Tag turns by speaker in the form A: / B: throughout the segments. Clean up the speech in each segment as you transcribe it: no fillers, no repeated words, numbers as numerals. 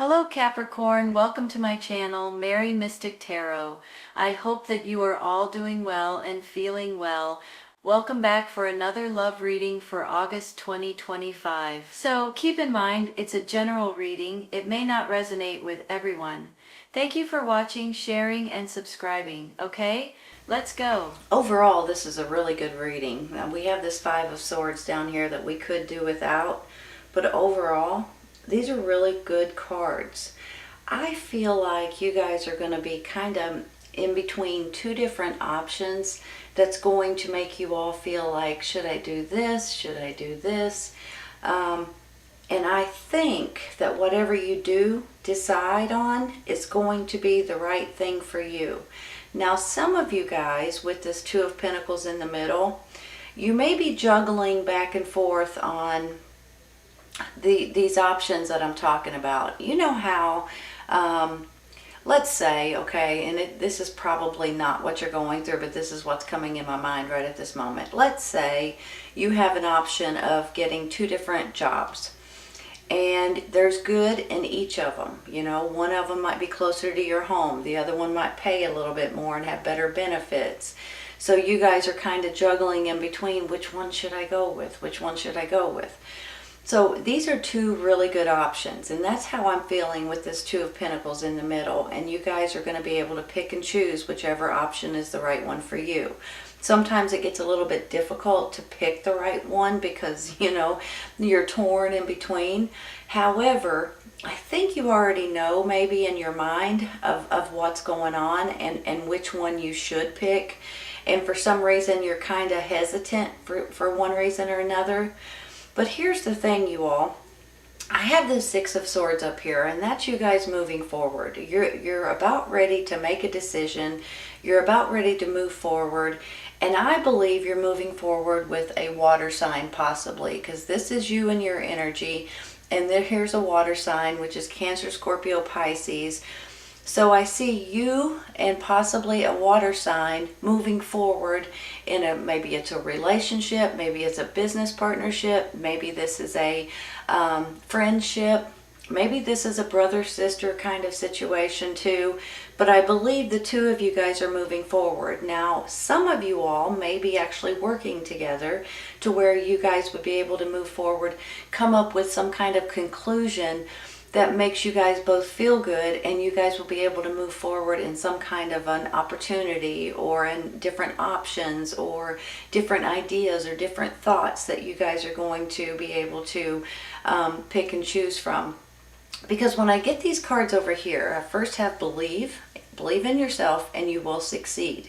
A: Hello Capricorn, welcome to my channel, Mary Mystic Tarot. I hope that you are all doing well and feeling well. Welcome back for another love reading for August 2025. So keep in mind, it's a general reading. It may not resonate with everyone. Thank you for watching, sharing, and subscribing. Okay, let's go. Overall, this is a really good reading. Now, we have this Five of Swords down here that we could do without, but overall, these are really good cards. I feel like you guys are going to be kind of in between two different options that's going to make you all feel like, should I do this? Should I do this? And I think that whatever you do decide on is going to be the right thing for you. Now, some of you guys with this Two of Pentacles in the middle, you may be juggling back and forth on these options that I'm talking about. You know how, let's say, okay, and this is probably not what you're going through, but this is what's coming in my mind right at this moment. Let's say you have an option of getting two different jobs, and there's good in each of them. You know, one of them might be closer to your home, the other one might pay a little bit more and have better benefits. So you guys are kind of juggling in between, which one should I go with? Which one should I go with? So these are two really good options, and that's how I'm feeling with this Two of Pentacles in the middle, and you guys are going to be able to pick and choose whichever option is the right one for you. Sometimes it gets a little bit difficult to pick the right one because, you know, you're torn in between. However, I think you already know maybe in your mind of what's going on and which one you should pick, and for some reason you're kind of hesitant for one reason or another. But here's the thing, you all. I have the Six of Swords up here, and that's you guys moving forward. You're about ready to make a decision. You're about ready to move forward. And I believe you're moving forward with a water sign possibly, because this is you and your energy. And then here's a water sign, which is Cancer, Scorpio, Pisces. So I see you and possibly a water sign moving forward in maybe it's a relationship, maybe it's a business partnership, maybe this is a friendship, maybe this is a brother-sister kind of situation too. But I believe the two of you guys are moving forward. Now, some of you all may be actually working together to where you guys would be able to move forward, come up with some kind of conclusion that makes you guys both feel good, and you guys will be able to move forward in some kind of an opportunity or in different options or different ideas or different thoughts that you guys are going to be able to pick and choose from. Because when I get these cards over here, I first have believe in yourself and you will succeed,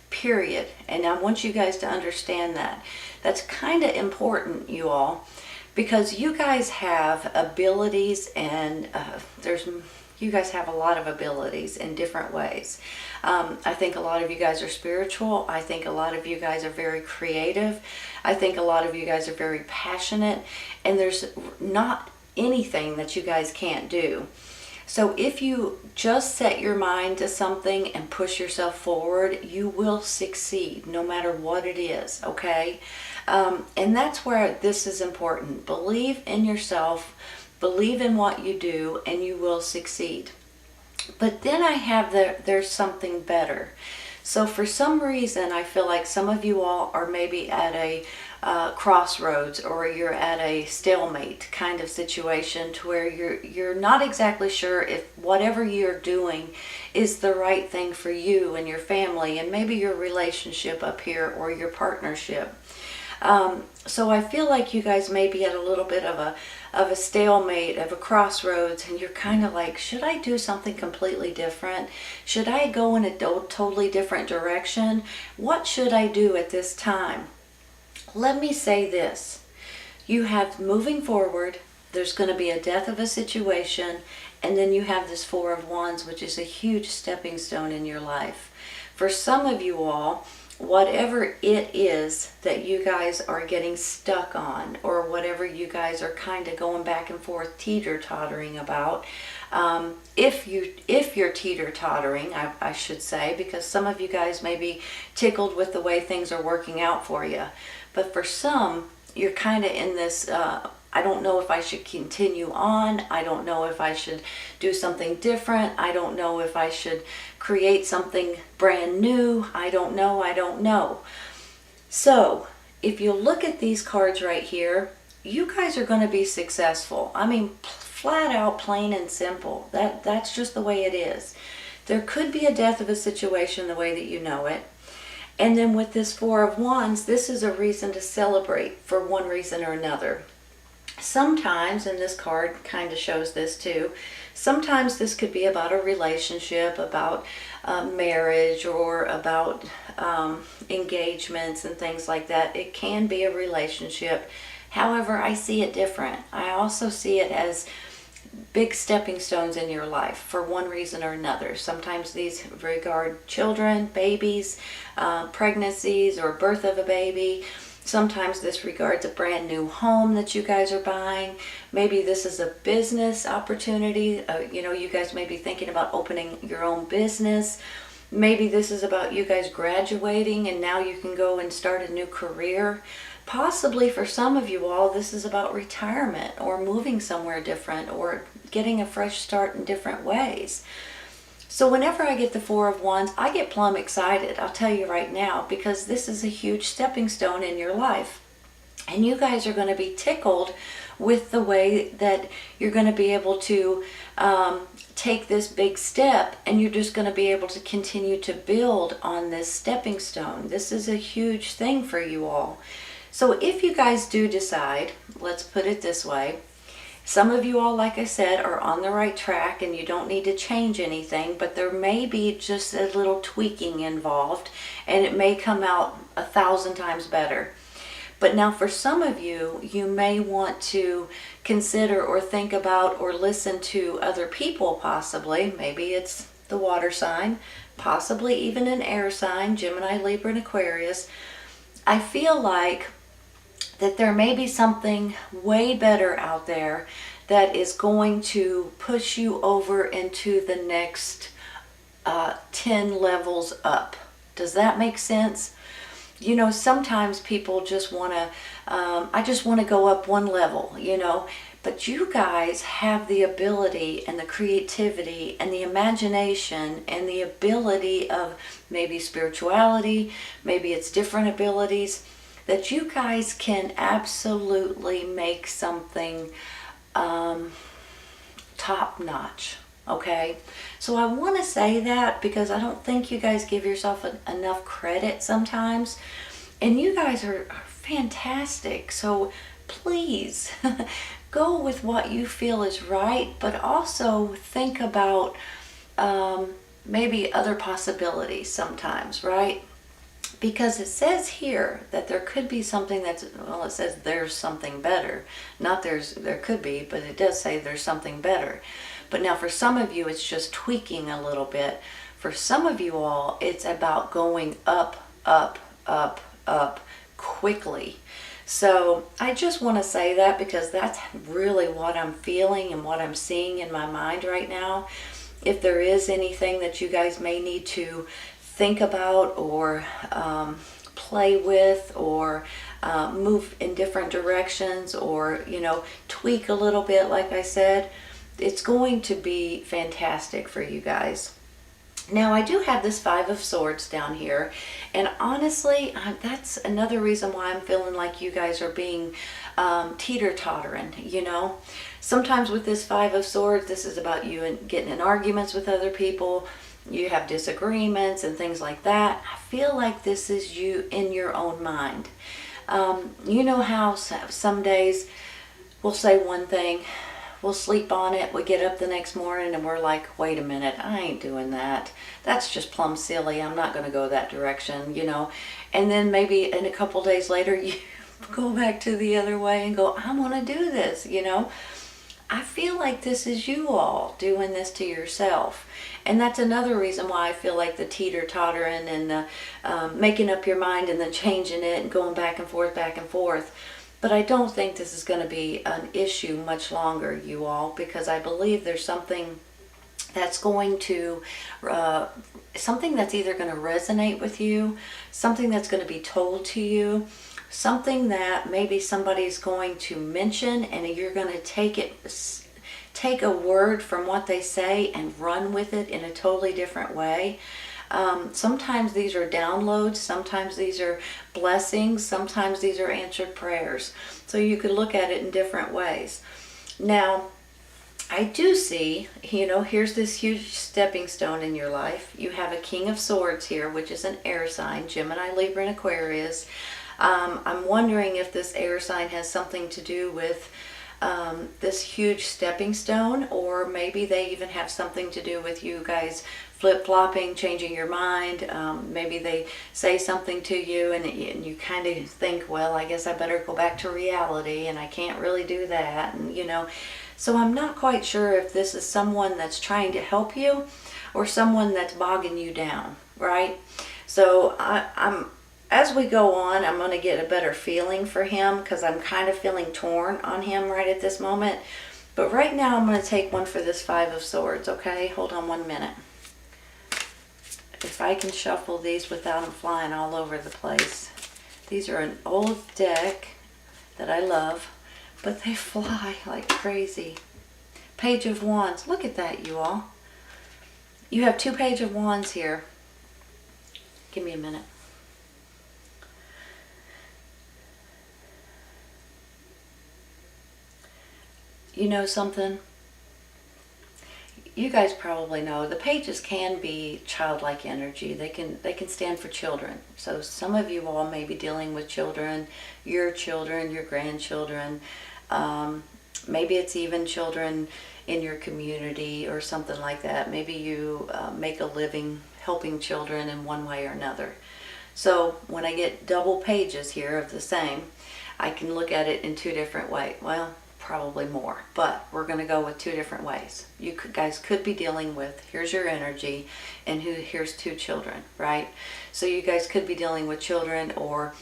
A: period. And I want you guys to understand that. That's kind of important, you all. Because you guys have abilities, and you guys have a lot of abilities in different ways. I think a lot of you guys are spiritual. I think a lot of you guys are very creative. I think a lot of you guys are very passionate, and there's not anything that you guys can't do. So if you just set your mind to something and push yourself forward, you will succeed no matter what it is, okay? And that's where this is important. Believe in yourself, believe in what you do, and you will succeed. But then I have there's something better. So for some reason, I feel like some of you all are maybe at a crossroads, or you're at a stalemate kind of situation to where you're not exactly sure if whatever you're doing is the right thing for you and your family and maybe your relationship up here or your partnership. So I feel like you guys may be at a little bit of a stalemate, of a crossroads, and you're kind of like, should I do something completely different? Should I go in a totally different direction? What should I do at this time? Let me say this. You have moving forward, there's going to be a death of a situation, and then you have this Four of Wands, which is a huge stepping stone in your life. For some of you all, whatever it is that you guys are getting stuck on, or whatever you guys are kind of going back and forth teeter-tottering about, if you're teeter-tottering, I should say, because some of you guys may be tickled with the way things are working out for you. But for some, you're kind of in this I don't know if I should continue on. I don't know if I should do something different. I don't know if I should create something brand new. I don't know. I don't know. So if you look at these cards right here, you guys are going to be successful. I mean, flat out, plain and simple. That's just the way it is. There could be a death of a situation the way that you know it. And then with this Four of Wands, this is a reason to celebrate for one reason or another. Sometimes, and this card kind of shows this too, sometimes this could be about a relationship, about marriage, or about engagements and things like that. It can be a relationship. However, I see it different. I also see it as big stepping stones in your life for one reason or another. Sometimes these regard children, babies, pregnancies, or birth of a baby. Sometimes this regards a brand new home that you guys are buying. Maybe this is a business opportunity. You guys may be thinking about opening your own business. Maybe this is about you guys graduating and now you can go and start a new career. Possibly for some of you all, this is about retirement or moving somewhere different or getting a fresh start in different ways. So whenever I get the Four of Wands, I get plumb excited, I'll tell you right now, because this is a huge stepping stone in your life. And you guys are going to be tickled with the way that you're going to be able to take this big step, and you're just going to be able to continue to build on this stepping stone. This is a huge thing for you all. So if you guys do decide, let's put it this way, some of you all, like I said, are on the right track and you don't need to change anything, but there may be just a little tweaking involved and it may come out 1,000 times better. But now for some of you, you may want to consider or think about or listen to other people possibly. Maybe it's the water sign, possibly even an air sign, Gemini, Libra, and Aquarius. I feel like that there may be something way better out there that is going to push you over into the next 10 levels up. Does that make sense? You know, sometimes people just want to, I just want to go up one level, but you guys have the ability and the creativity and the imagination and the ability of maybe spirituality, maybe it's different abilities, that you guys can absolutely make something top-notch, okay? So I want to say that because I don't think you guys give yourself enough credit sometimes. And you guys are fantastic. So please go with what you feel is right, but also think about maybe other possibilities sometimes, right? Because it says here that there could be something that's, well, it says there's something better. Not there could be, but it does say there's something better. But now for some of you, it's just tweaking a little bit. For some of you all, it's about going up, up, up, up quickly. So I just want to say that because that's really what I'm feeling and what I'm seeing in my mind right now. If there is anything that you guys may need to think about or play with or move in different directions or, tweak a little bit, like I said, it's going to be fantastic for you guys. Now, I do have this Five of Swords down here, and honestly, that's another reason why I'm feeling like you guys are being teeter-tottering, Sometimes with this Five of Swords, this is about you getting in arguments with other people. You have disagreements and things like that. I feel like this is you in your own mind. You know how some days we'll say one thing, we'll sleep on it, we get up the next morning and we're like, wait a minute, I ain't doing that. That's just plumb silly. I'm not going to go that direction, And then maybe in a couple days later, you go back to the other way and go, I want to do this, I feel like this is you all doing this to yourself. And that's another reason why I feel like the teeter-tottering and the making up your mind and then changing it and going back and forth, back and forth. But I don't think this is going to be an issue much longer, you all, because I believe there's something that's going to, something that's either going to resonate with you, something that's going to be told to you,
B: something that maybe somebody's going to mention, and you're going to take a word from what they say and run with it in a totally different way. Sometimes these are downloads, sometimes these are blessings, sometimes these are answered prayers. So you could look at it in different ways. Now, I do see, here's this huge stepping stone in your life. You have a King of Swords here, which is an air sign, Gemini, Libra, and Aquarius. I'm wondering if this air sign has something to do with this huge stepping stone, or maybe they even have something to do with you guys flip-flopping, changing your mind. Maybe they say something to you and you kind of think, well, I guess I better go back to reality, and I can't really do that, and so I'm not quite sure if this is someone that's trying to help you or someone that's bogging you down, right? So as we go on, I'm going to get a better feeling for him, because I'm kind of feeling torn on him right at this moment. But right now I'm going to take one for this Five of Swords, okay? Hold on 1 minute. If I can shuffle these without them flying all over the place. These are an old deck that I love, but they fly like crazy. Page of Wands. Look at that, you all. You have 2 Page of Wands here. Give me a minute. You know something? You guys probably know the pages can be childlike energy. They can stand for children. So some of you all may be dealing with children, your grandchildren. Maybe it's even children in your community or something like that. Maybe you make a living helping children in one way or another. So when I get double pages here of the same, I can look at it in 2 different ways. Well, probably more, but we're going to go with 2 different ways. You guys could be dealing with, here's your energy, and here's 2 children, right? So you guys could be dealing with children, or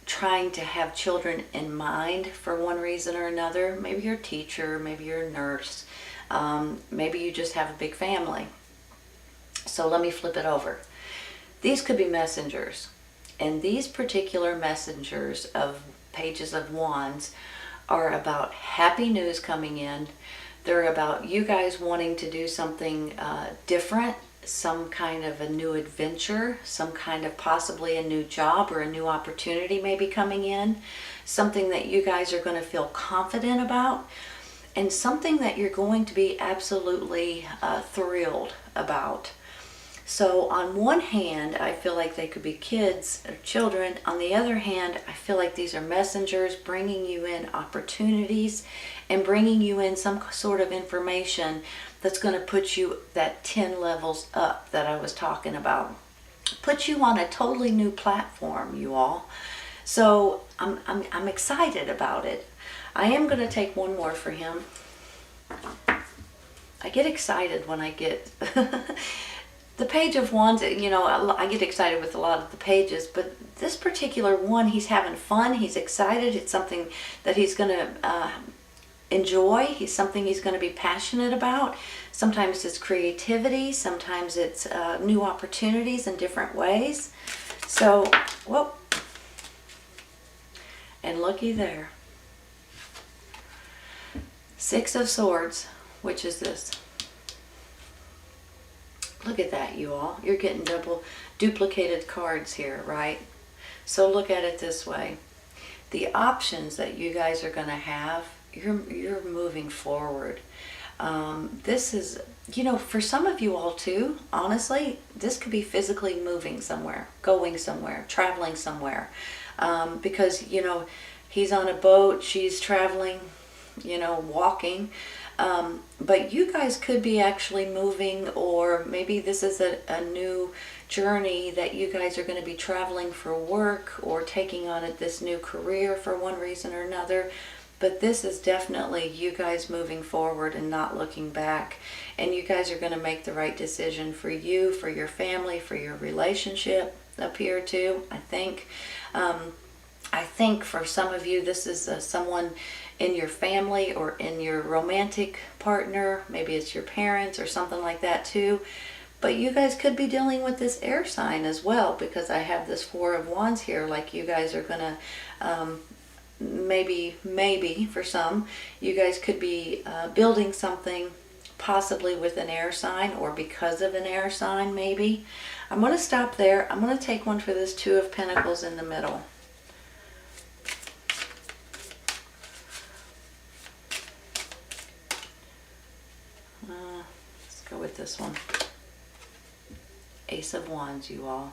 B: trying to have children in mind for one reason or another. Maybe you're a teacher, maybe you're a nurse, maybe you just have a big family. So let me flip it over. These could be messengers, and these particular messengers of Pages of Wands are about happy news coming in. They're about you guys wanting to do something different, some kind of a new adventure, some kind of possibly a new job or a new opportunity may be coming in, something that you guys are going to feel confident about, and something that you're going to be absolutely thrilled about. So on one hand, I feel like they could be kids or children. On the other hand, I feel like these are messengers bringing you in opportunities and bringing you in some sort of information that's going to put you that 10 levels up that I was talking about. Put you on a totally new platform, you all. So I'm excited about it. I am going to take one more for him. I get excited when I get... The Page of Wands, I get excited with a lot of the pages, but this particular one, he's having fun, he's excited, it's something that he's going to enjoy, something he's going to be passionate about. Sometimes it's creativity, sometimes it's new opportunities in different ways. So, whoop, and looky there. 6 of Swords, which is this. Look at that, you all. You're getting duplicated cards here, right? So look at it this way. The options that you guys are going to have, you're moving forward. This is, for some of you all too, honestly, this could be physically moving somewhere, going somewhere, traveling somewhere. Because, he's on a boat, she's traveling, walking. But you guys could be actually moving, or maybe this is a new journey that you guys are going to be traveling for work or taking on this new career for one reason or another. But this is definitely you guys moving forward and not looking back. And you guys are going to make the right decision for you, for your family, for your relationship up here too, I think. I think for some of you, this is someone in your family or in your romantic partner. Maybe it's your parents or something like that too. But you guys could be dealing with this air sign as well, because I have this Four of Wands here. Like you guys are gonna, maybe for some, you guys could be building something possibly with an air sign or because of an air sign maybe. I'm going to stop there. I'm going to take one for this Two of Pentacles in the middle. Let's go with this one. Ace of Wands, you all.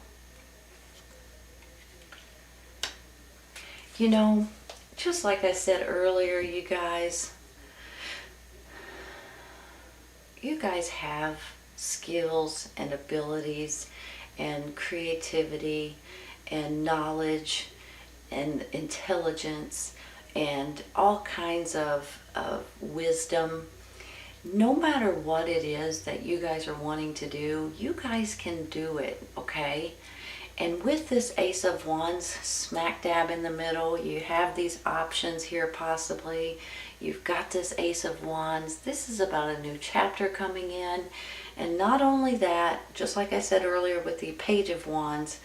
B: You know, just like I said earlier, you guys have skills and abilities and creativity and knowledge and intelligence and all kinds of wisdom. No matter what it is that you guys are wanting to do, you guys can do it, okay? And with this Ace of Wands smack dab in the middle, you have these options here possibly. You've got this Ace of Wands. This is about a new chapter coming in. And not only that, just like I said earlier with the Page of Wands,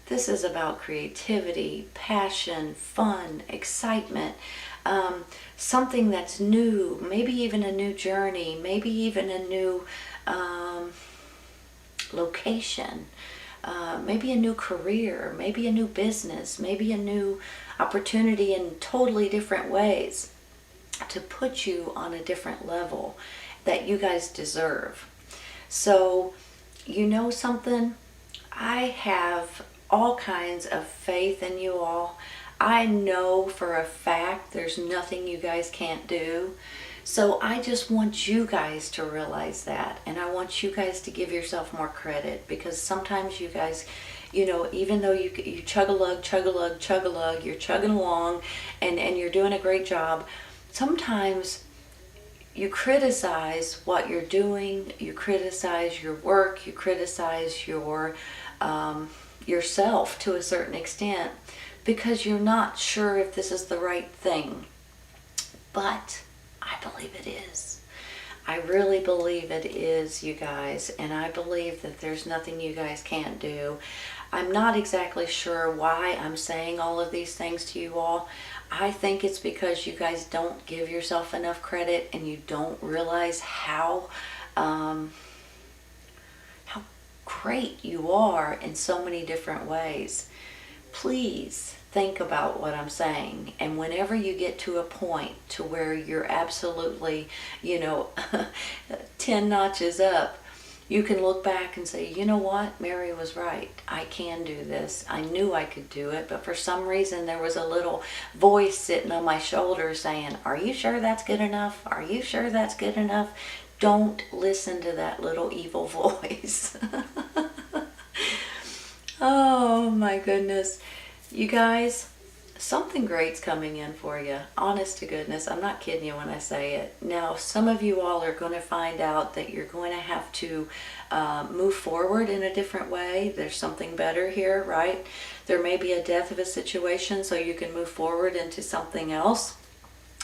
B: this is about creativity, passion, fun, excitement, something that's new, maybe even a new journey, maybe even a new location, maybe a new career, maybe a new business, maybe a new opportunity in totally different ways to put you on a different level that you guys deserve. So, you know something? I have all kinds of faith in you all. I know for a fact there's nothing you guys can't do. So I just want you guys to realize that. And I want you guys to give yourself more credit, because sometimes you guys, you know, even though you chug-a-lug, chug-a-lug, chug-a-lug, you're chugging along and you're doing a great job, sometimes you criticize what you're doing, you criticize your work, you criticize your yourself to a certain extent, because you're not sure if this is the right thing. But I believe it is. I really believe it is, you guys, and I believe that there's nothing you guys can't do. I'm not exactly sure why I'm saying all of these things to you all. I think it's because you guys don't give yourself enough credit, and you don't realize how great you are in so many different ways. Please think about what I'm saying, and whenever you get to a point to where you're absolutely, you know, 10 notches up, you can look back and say, you know what, Mary was right. I can do this. I knew I could do it, but for some reason there was a little voice sitting on my shoulder saying, are you sure that's good enough? Are you sure that's good enough? Don't listen to that little evil voice. Oh my goodness. You guys, something great's coming in for you. Honest to goodness, I'm not kidding you when I say it. Now, some of you all are going to find out that you're going to have to move forward in a different way. There's something better here, right? There may be a death of a situation so you can move forward into something else.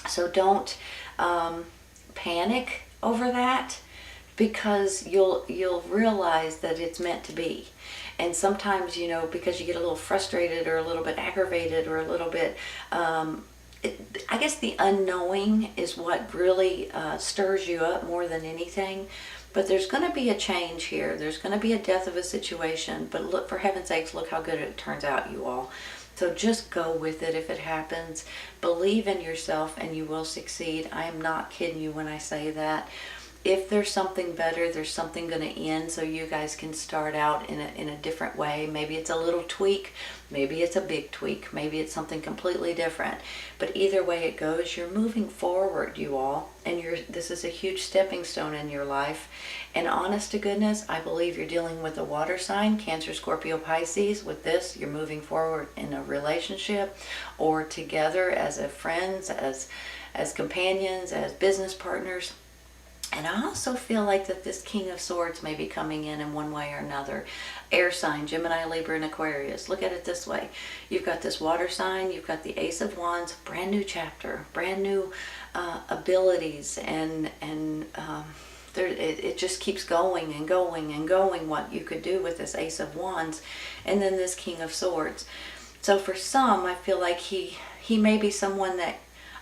B: So don't panic over that, because you'll realize that it's meant to be. And sometimes, you know, because you get a little frustrated or a little bit aggravated or a little bit, I guess the unknowing is what really stirs you up more than anything. But there's going to be a change here. There's going to be a death of a situation. But look, for heaven's sakes, look how good it turns out, you all. So just go with it if it happens. Believe in yourself and you will succeed. I am not kidding you when I say that. If there's something better, there's something going to end so you guys can start out in a different way. Maybe it's a little tweak, maybe it's a big tweak, maybe it's something completely different. But either way it goes, you're moving forward, you all, and this is a huge stepping stone in your life. And honest to goodness, I believe you're dealing with a water sign, Cancer, Scorpio, Pisces. With this, you're moving forward in a relationship or together as friends, as companions, as business partners. And I also feel like that this King of Swords may be coming in one way or another. Air sign, Gemini, Libra, and Aquarius. Look at it this way. You've got this water sign, you've got the Ace of Wands, brand new chapter, brand new abilities and it just keeps going and going and going, what you could do with this Ace of Wands and then this King of Swords. So for some, I feel like he may be someone that,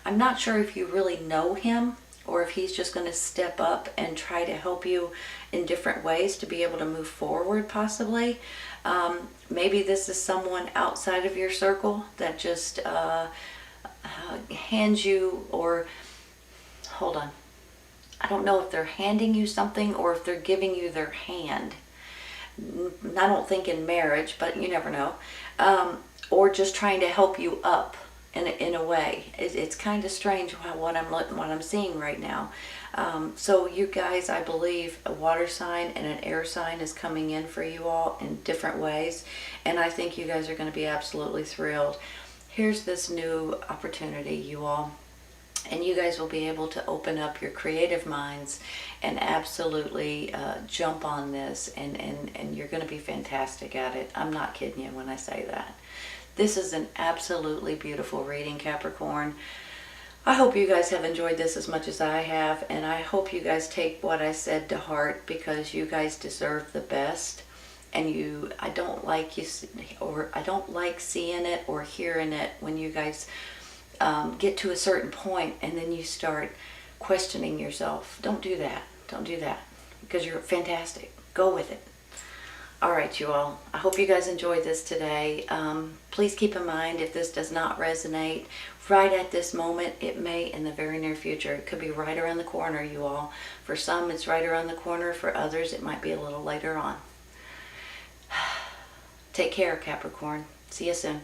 B: I'm not sure if you really know him or if he's just going to step up and try to help you in different ways to be able to move forward, possibly. Maybe this is someone outside of your circle that just hands you, or hold on, I don't know if they're handing you something or if they're giving you their hand. I don't think in marriage, but you never know. Or just trying to help you up in a way. It's kind of strange what I'm seeing right now. So you guys, I believe a water sign and an air sign is coming in for you all in different ways, and I think you guys are going to be absolutely thrilled. Here's this new opportunity, you all, and you guys will be able to open up your creative minds and absolutely jump on this, and you're going to be fantastic at it. I'm not kidding you when I say that. This is an absolutely beautiful reading, Capricorn. I hope you guys have enjoyed this as much as I have, and I hope you guys take what I said to heart, because you guys deserve the best. And I don't like seeing it or hearing it when you guys get to a certain point and then you start questioning yourself. Don't do that. Don't do that, because you're fantastic. Go with it. All right, you all. I hope you guys enjoyed this today. Please keep in mind, if this does not resonate right at this moment, it may in the very near future. It could be right around the corner, you all. For some, it's right around the corner. For others, it might be a little later on. Take care, Capricorn. See you soon.